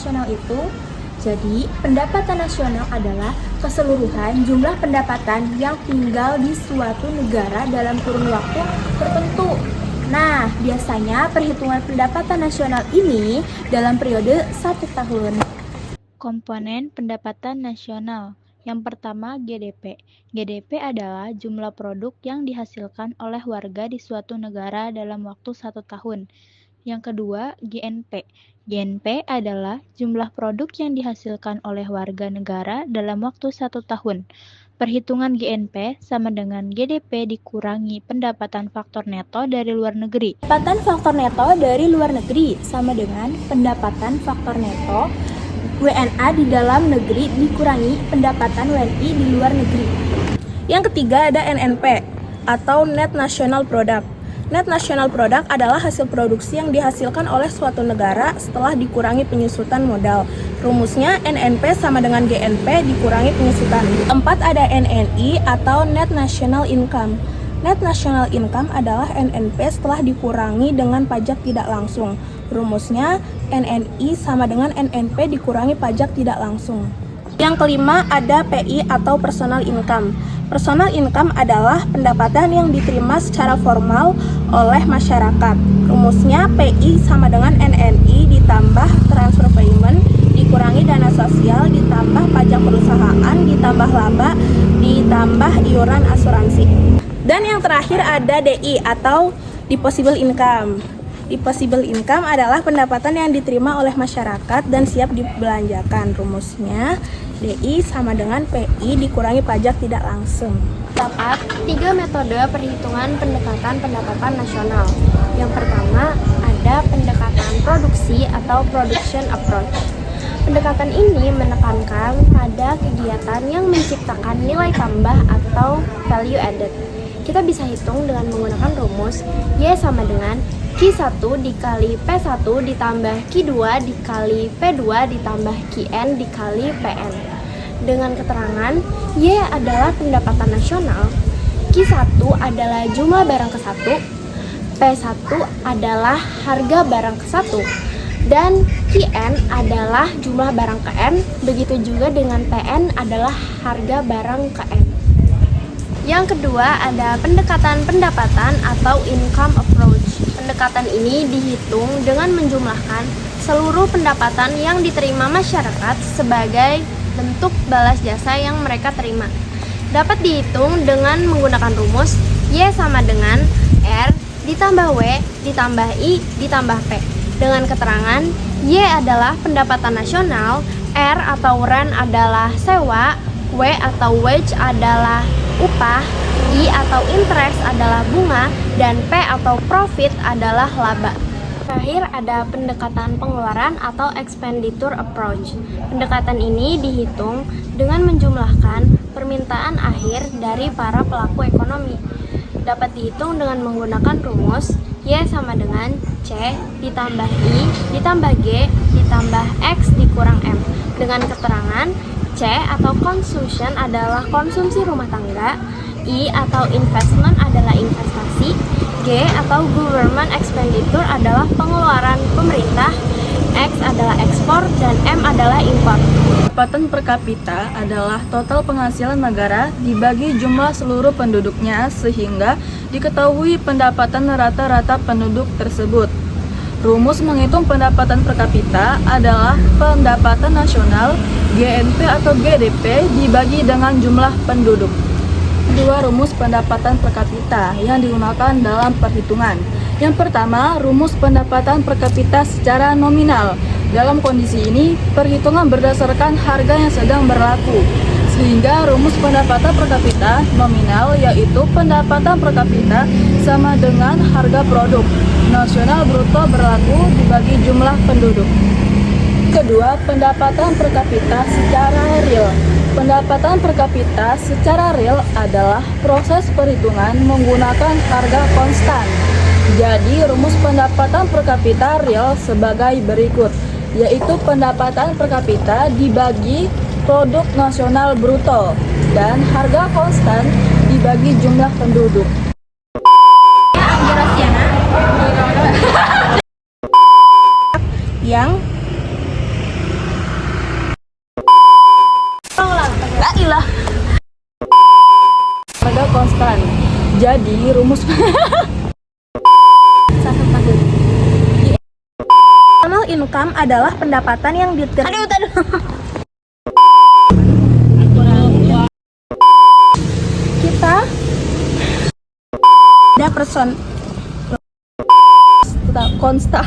nasional itu? Jadi, pendapatan nasional adalah keseluruhan jumlah pendapatan yang tinggal di suatu negara dalam kurun waktu tertentu. Nah, biasanya perhitungan pendapatan nasional ini dalam periode 1 tahun. Komponen pendapatan nasional. Yang pertama, GDP. GDP adalah jumlah produk yang dihasilkan oleh warga di suatu negara dalam waktu 1 tahun. Yang kedua, GNP. GNP adalah jumlah produk yang dihasilkan oleh warga negara dalam waktu 1 tahun. Perhitungan GNP sama dengan GDP dikurangi pendapatan faktor neto dari luar negeri. Pendapatan faktor neto dari luar negeri sama dengan pendapatan faktor neto WNA di dalam negeri dikurangi pendapatan WNI di luar negeri. Yang ketiga ada NNP atau Net National Product. Net National Product adalah hasil produksi yang dihasilkan oleh suatu negara setelah dikurangi penyusutan modal. Rumusnya NNP sama dengan GNP dikurangi penyusutan. Keempat ada NNI atau Net National Income. Net National Income adalah NNP setelah dikurangi dengan pajak tidak langsung. Rumusnya NNI sama dengan NNP dikurangi pajak tidak langsung. Yang kelima ada PI atau Personal Income. Personal income adalah pendapatan yang diterima secara formal oleh masyarakat. Rumusnya PI sama dengan NNI ditambah transfer payment dikurangi dana sosial ditambah pajak perusahaan ditambah laba ditambah iuran asuransi. Dan yang terakhir ada DI atau Disposable Income. Disposable income adalah pendapatan yang diterima oleh masyarakat dan siap dibelanjakan. Rumusnya DI sama dengan PI dikurangi pajak tidak langsung. Terdapat 3 metode perhitungan pendekatan pendapatan nasional. Yang pertama ada pendekatan produksi atau production approach. Pendekatan ini menekankan pada kegiatan yang menciptakan nilai tambah atau value added. Kita bisa hitung dengan menggunakan rumus Y sama dengan Q1 dikali P1 ditambah Q2 dikali P2 ditambah Qn dikali Pn. Dengan keterangan Y adalah pendapatan nasional, Q1 adalah jumlah barang ke-1, P1 adalah harga barang ke-1, dan Qn adalah jumlah barang ke N, begitu juga dengan Pn adalah harga barang ke N. Yang kedua ada pendekatan pendapatan atau income approach. Pendekatan ini dihitung dengan menjumlahkan seluruh pendapatan yang diterima masyarakat sebagai bentuk balas jasa yang mereka terima. Dapat dihitung dengan menggunakan rumus Y sama dengan R ditambah W ditambah I ditambah P. Dengan keterangan Y adalah pendapatan nasional, R atau rent adalah sewa, W atau wage adalah upah, I atau interest adalah bunga, dan P atau profit adalah laba. Terakhir ada pendekatan pengeluaran atau expenditure approach. Pendekatan ini dihitung dengan menjumlahkan permintaan akhir dari para pelaku ekonomi. Dapat dihitung dengan menggunakan rumus Y sama dengan C ditambah I ditambah G ditambah X dikurang M. Dengan keterangan C atau consumption adalah konsumsi rumah tangga, I atau investment adalah investasi, G atau government expenditure adalah pengeluaran pemerintah, X adalah ekspor, dan M adalah impor. Pendapatan per kapita adalah total penghasilan negara dibagi jumlah seluruh penduduknya sehingga diketahui pendapatan rata-rata penduduk tersebut. Rumus menghitung pendapatan per kapita adalah pendapatan nasional GNP atau GDP dibagi dengan jumlah penduduk. Dua rumus pendapatan per kapita yang digunakan dalam perhitungan. Yang pertama, rumus pendapatan per kapita secara nominal. Dalam kondisi ini, perhitungan berdasarkan harga yang sedang berlaku. Sehingga rumus pendapatan per kapita nominal yaitu pendapatan per kapita sama dengan harga produk nasional bruto berlaku dibagi jumlah penduduk. Kedua, pendapatan per kapita secara real. Pendapatan per kapita secara real adalah proses perhitungan menggunakan harga konstan. Jadi, rumus pendapatan per kapita real sebagai berikut, yaitu pendapatan per kapita dibagi produk nasional bruto dan harga konstan dibagi jumlah penduduk. Yang Jadi rumus Satu tahun. Annual income adalah pendapatan yang diterima. Kita ada person konsta